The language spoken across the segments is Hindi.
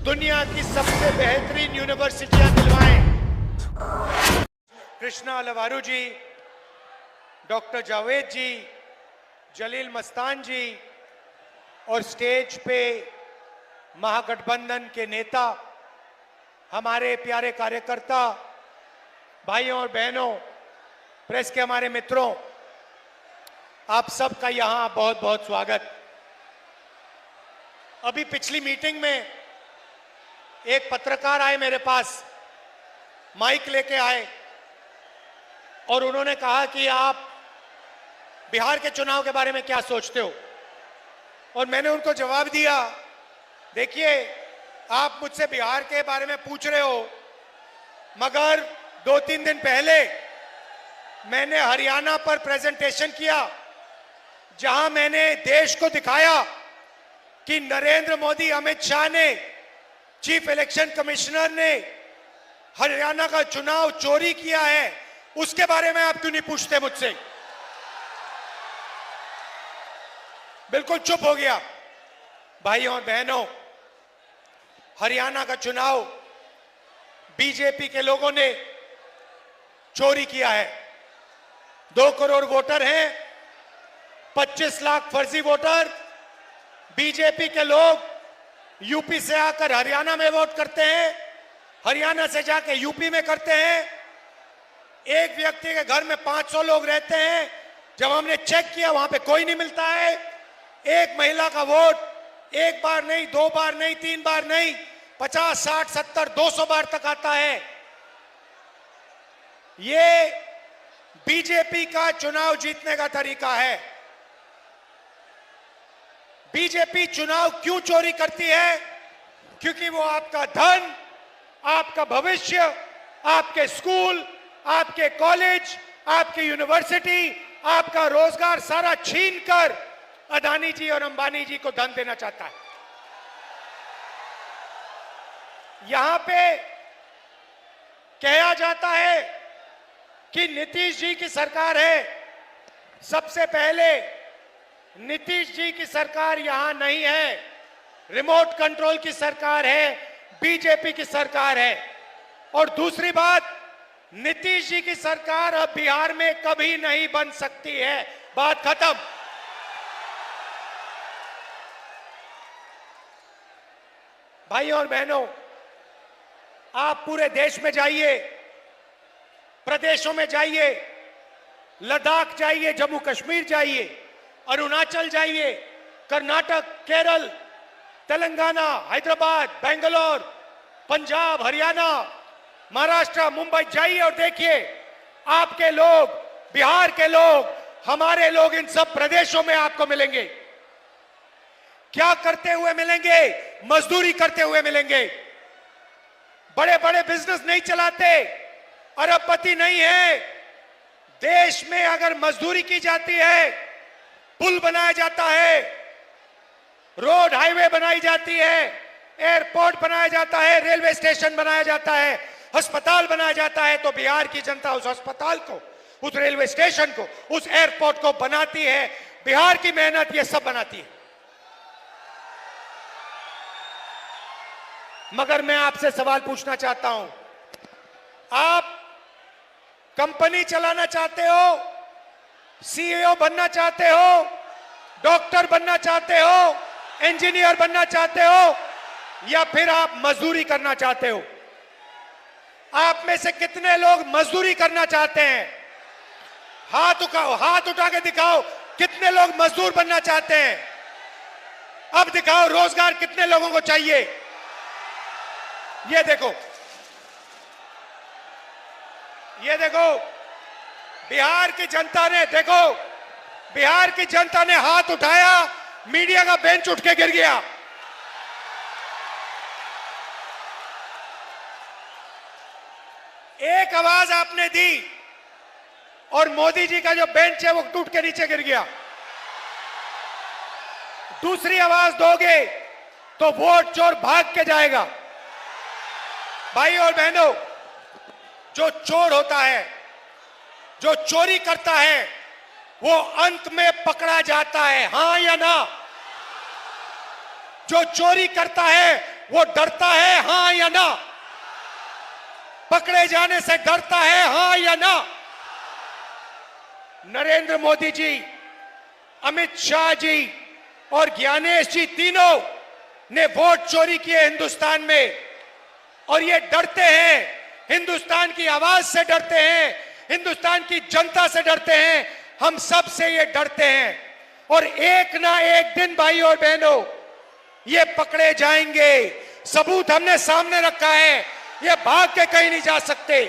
दुनिया की सबसे बेहतरीन यूनिवर्सिटियां दिलवाएं। कृष्णा लवारू जी, डॉक्टर जावेद जी, जलील मस्तान जी और स्टेज पे महागठबंधन के नेता, हमारे प्यारे कार्यकर्ता, भाइयों और बहनों, प्रेस के हमारे मित्रों, आप सबका यहां बहुत बहुत स्वागत। अभी पिछली मीटिंग में एक पत्रकार आए मेरे पास, माइक लेके आए और उन्होंने कहा कि आप बिहार के चुनाव के बारे में क्या सोचते हो। और मैंने उनको जवाब दिया, देखिए आप मुझसे बिहार के बारे में पूछ रहे हो, मगर 2-3 दिन पहले मैंने हरियाणा पर प्रेजेंटेशन किया, जहां मैंने देश को दिखाया कि नरेंद्र मोदी, अमित शाह ने, चीफ इलेक्शन कमिश्नर ने हरियाणा का चुनाव चोरी किया है। उसके बारे में आप क्यों नहीं पूछते मुझसे? बिल्कुल चुप हो गया। भाइयों और बहनों, हरियाणा का चुनाव बीजेपी के लोगों ने चोरी किया है। 2 करोड़ वोटर हैं, 25 लाख फर्जी वोटर। बीजेपी के लोग यूपी से आकर हरियाणा में वोट करते हैं, हरियाणा से जाके यूपी में करते हैं। एक व्यक्ति के घर में 500 लोग रहते हैं। जब हमने चेक किया, वहां पे कोई नहीं मिलता है। एक महिला का वोट 1 बार नहीं, 2 बार नहीं, 3 बार नहीं, 50, 60, 70, 200 बार तक आता है। ये बीजेपी का चुनाव जीतने का तरीका है। बीजेपी चुनाव क्यों चोरी करती है? क्योंकि वो आपका धन, आपका भविष्य, आपके स्कूल, आपके कॉलेज, आपकी यूनिवर्सिटी, आपका रोजगार सारा छीनकर अदानी जी और अंबानी जी को धन देना चाहता है। यहां पे कहा जाता है कि नीतीश जी की सरकार है। सबसे पहले नीतीश जी की सरकार यहां नहीं है, रिमोट कंट्रोल की सरकार है, बीजेपी की सरकार है। और दूसरी बात, नीतीश जी की सरकार अब बिहार में कभी नहीं बन सकती है। बात खत्म। भाइयों और बहनों, आप पूरे देश में जाइए, प्रदेशों में जाइए, लद्दाख जाइए, जम्मू कश्मीर जाइए, अरुणाचल जाइए, कर्नाटक, केरल, तेलंगाना, हैदराबाद, बेंगलोर, पंजाब, हरियाणा, महाराष्ट्र, मुंबई जाइए और देखिए, आपके लोग, बिहार के लोग, हमारे लोग इन सब प्रदेशों में आपको मिलेंगे। क्या करते हुए मिलेंगे? मजदूरी करते हुए मिलेंगे। बड़े बड़े बिजनेस नहीं चलाते, अरबपति नहीं है। देश में अगर मजदूरी की जाती है, पुल बनाया जाता है, रोड हाईवे बनाई जाती है, एयरपोर्ट बनाया जाता है, रेलवे स्टेशन बनाया जाता है, अस्पताल बनाया जाता है, तो बिहार की जनता उस अस्पताल को, उस रेलवे स्टेशन को, उस एयरपोर्ट को बनाती है। बिहार की मेहनत ये सब बनाती है। मगर मैं आपसे सवाल पूछना चाहता हूं, आप कंपनी चलाना चाहते हो, सीईओ बनना चाहते हो, डॉक्टर बनना चाहते हो, इंजीनियर बनना चाहते हो, या फिर आप मजदूरी करना चाहते हो? आप में से कितने लोग मजदूरी करना चाहते हैं? हाथ उठाओ, हाथ उठा के दिखाओ, कितने लोग मजदूर बनना चाहते हैं? अब दिखाओ रोजगार कितने लोगों को चाहिए। ये देखो, ये देखो, बिहार की जनता ने, देखो, बिहार की जनता ने हाथ उठाया, मीडिया का बेंच उठ के गिर गया। एक आवाज आपने दी और मोदी जी का जो बेंच है वो टूट के नीचे गिर गया। दूसरी आवाज दोगे तो वोट चोर भाग के जाएगा। भाई और बहनों, जो चोर होता है, जो चोरी करता है, वो अंत में पकड़ा जाता है, हां या ना? जो चोरी करता है वो डरता है हां या ना? पकड़े जाने से डरता है हां या ना? नरेंद्र मोदी जी, अमित शाह जी और ज्ञानेश जी तीनों ने वोट चोरी किए हिंदुस्तान में, और ये डरते हैं, हिंदुस्तान की आवाज से डरते हैं, हिंदुस्तान की जनता से डरते हैं, हम सब से ये डरते हैं। और एक ना एक दिन भाई और बहनों ये पकड़े जाएंगे। सबूत हमने सामने रखा है, ये भाग के कहीं नहीं जा सकते।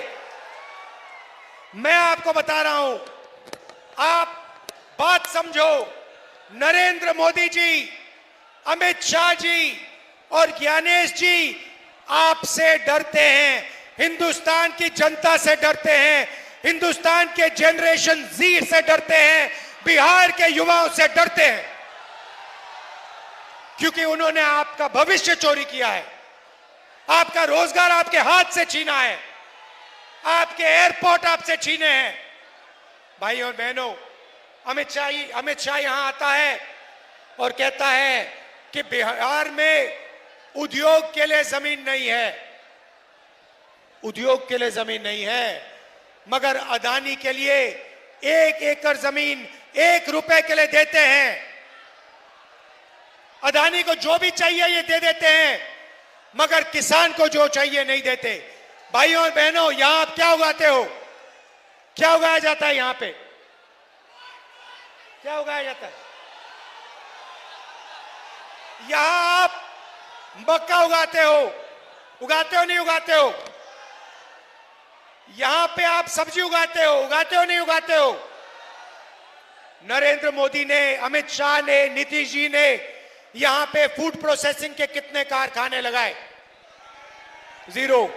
मैं आपको बता रहा हूं, आप बात समझो। नरेंद्र मोदी जी, अमित शाह जी और ज्ञानेश जी आपसे डरते हैं, हिंदुस्तान की जनता से डरते हैं, हिंदुस्तान के जनरेशन जी से डरते हैं, बिहार के युवाओं से डरते हैं, क्योंकि उन्होंने आपका भविष्य चोरी किया है, आपका रोजगार आपके हाथ से छीना है, आपके एयरपोर्ट आपसे छीने हैं। भाई और बहनों, अमित शाह यहां आता है और कहता है कि बिहार में उद्योग के लिए जमीन नहीं है, उद्योग के लिए जमीन नहीं है, मगर अदानी के लिए 1 एकड़ जमीन 1 रुपए के लिए देते हैं। अदानी को जो भी चाहिए ये दे देते हैं, मगर किसान को जो चाहिए नहीं देते। भाइयों और बहनों, यहां आप क्या उगाते हो? क्या उगाया जाता है यहां पे? क्या उगाया जाता है? यहां आप मक्का उगाते हो नहीं उगाते हो? यहां पे आप सब्जी उगाते हो नहीं उगाते हो? नरेंद्र मोदी ने, अमित शाह ने, नीतीश जी ने यहां पे फूड प्रोसेसिंग के कितने कारखाने लगाए? 0।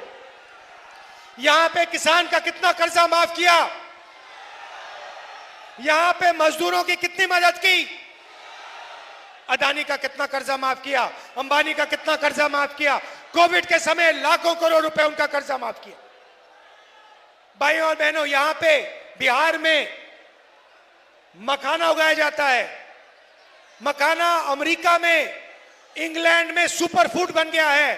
यहां पे किसान का कितना कर्जा माफ किया? यहां पे मजदूरों की कितनी मदद की? अदानी का कितना कर्जा माफ किया? अंबानी का कितना कर्जा माफ किया? कोविड के समय लाखों करोड़ रुपए उनका कर्जा माफ किया। भाइयों और बहनों, यहां पे बिहार में मखाना उगाया जाता है। मखाना अमेरिका में, इंग्लैंड में सुपरफूड बन गया है,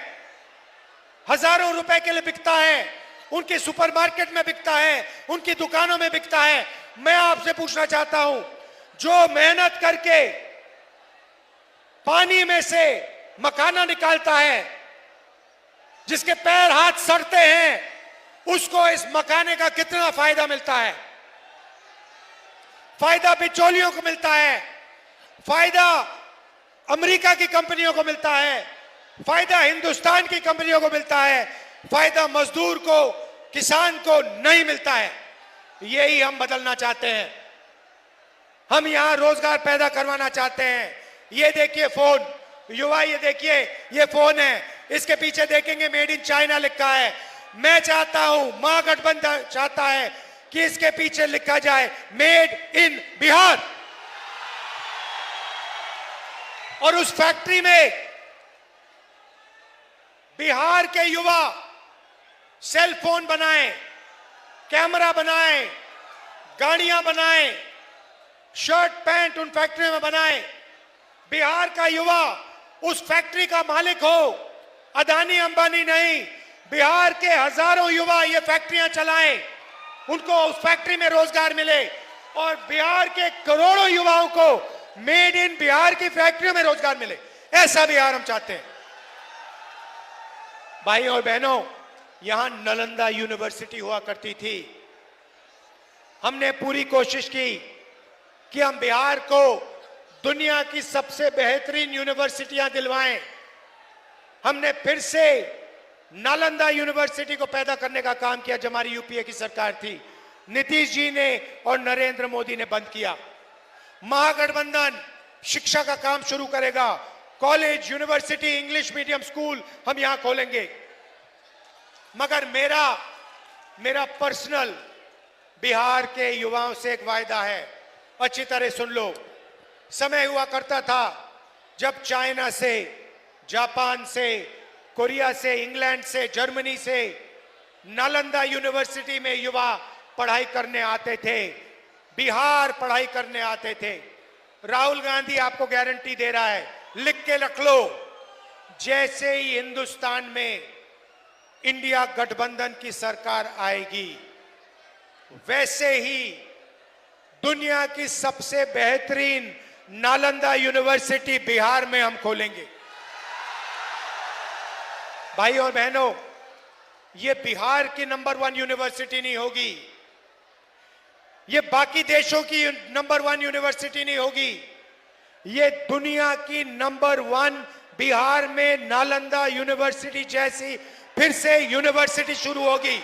हजारों रुपए के लिए बिकता है, उनके सुपरमार्केट में बिकता है, उनकी दुकानों में बिकता है। मैं आपसे पूछना चाहता हूं, जो मेहनत करके पानी में से मखाना निकालता है, जिसके पैर हाथ सड़ते हैं, उसको इस मखाने का कितना फायदा मिलता है? फायदा बिचौलियों को मिलता है, फायदा अमेरिका की कंपनियों को मिलता है, फायदा हिंदुस्तान की कंपनियों को मिलता है, फायदा मजदूर को, किसान को नहीं मिलता है। यही हम बदलना चाहते हैं। हम यहां रोजगार पैदा करवाना चाहते हैं। ये देखिए फोन, युवा, ये देखिए ये फोन है, इसके पीछे देखेंगे मेड इन चाइना लिखा है। मैं चाहता हूं, महागठबंधन चाहता है कि इसके पीछे लिखा जाए मेड इन बिहार। और उस फैक्ट्री में बिहार के युवा सेल फोन बनाएं, कैमरा बनाएं, गाड़ियां बनाएं, शर्ट पैंट उन फैक्ट्री में बनाएं। बिहार का युवा उस फैक्ट्री का मालिक हो, अदानी अंबानी नहीं। बिहार के हजारों युवा ये फैक्ट्रियां चलाएं, उनको उस फैक्ट्री में रोजगार मिले, और बिहार के करोड़ों युवाओं को मेड इन बिहार की फैक्ट्रियों में रोजगार मिले। ऐसा बिहार हम चाहते हैं। भाइयों और बहनों, यहां नालंदा यूनिवर्सिटी हुआ करती थी। हमने पूरी कोशिश की कि हम बिहार को दुनिया की सबसे बेहतरीन यूनिवर्सिटियां दिलवाएं। हमने फिर से नालंदा यूनिवर्सिटी को पैदा करने का काम किया जब हमारी यूपीए की सरकार थी। नीतीश जी ने और नरेंद्र मोदी ने बंद किया। महागठबंधन शिक्षा का काम शुरू करेगा। College, university, English medium school हम यहां खोलेंगे। मगर मेरा पर्सनल बिहार के युवाओं से एक वायदा है, अच्छी तरह सुन लो। समय हुआ करता था जब चाइना से, जापान से, कोरिया से, इंग्लैंड से, जर्मनी से नालंदा यूनिवर्सिटी में युवा पढ़ाई करने आते थे, बिहार पढ़ाई करने आते थे। राहुल गांधी आपको गारंटी दे रहा है, लिख के रख लो, जैसे ही हिंदुस्तान में इंडिया गठबंधन की सरकार आएगी, वैसे ही दुनिया की सबसे बेहतरीन नालंदा यूनिवर्सिटी बिहार में हम खोलेंगे। भाई और बहनों, ये बिहार की नंबर 1 यूनिवर्सिटी नहीं होगी, ये बाकी देशों की नंबर 1 यूनिवर्सिटी नहीं होगी, ये दुनिया की नंबर 1 बिहार में नालंदा यूनिवर्सिटी जैसी फिर से यूनिवर्सिटी शुरू होगी।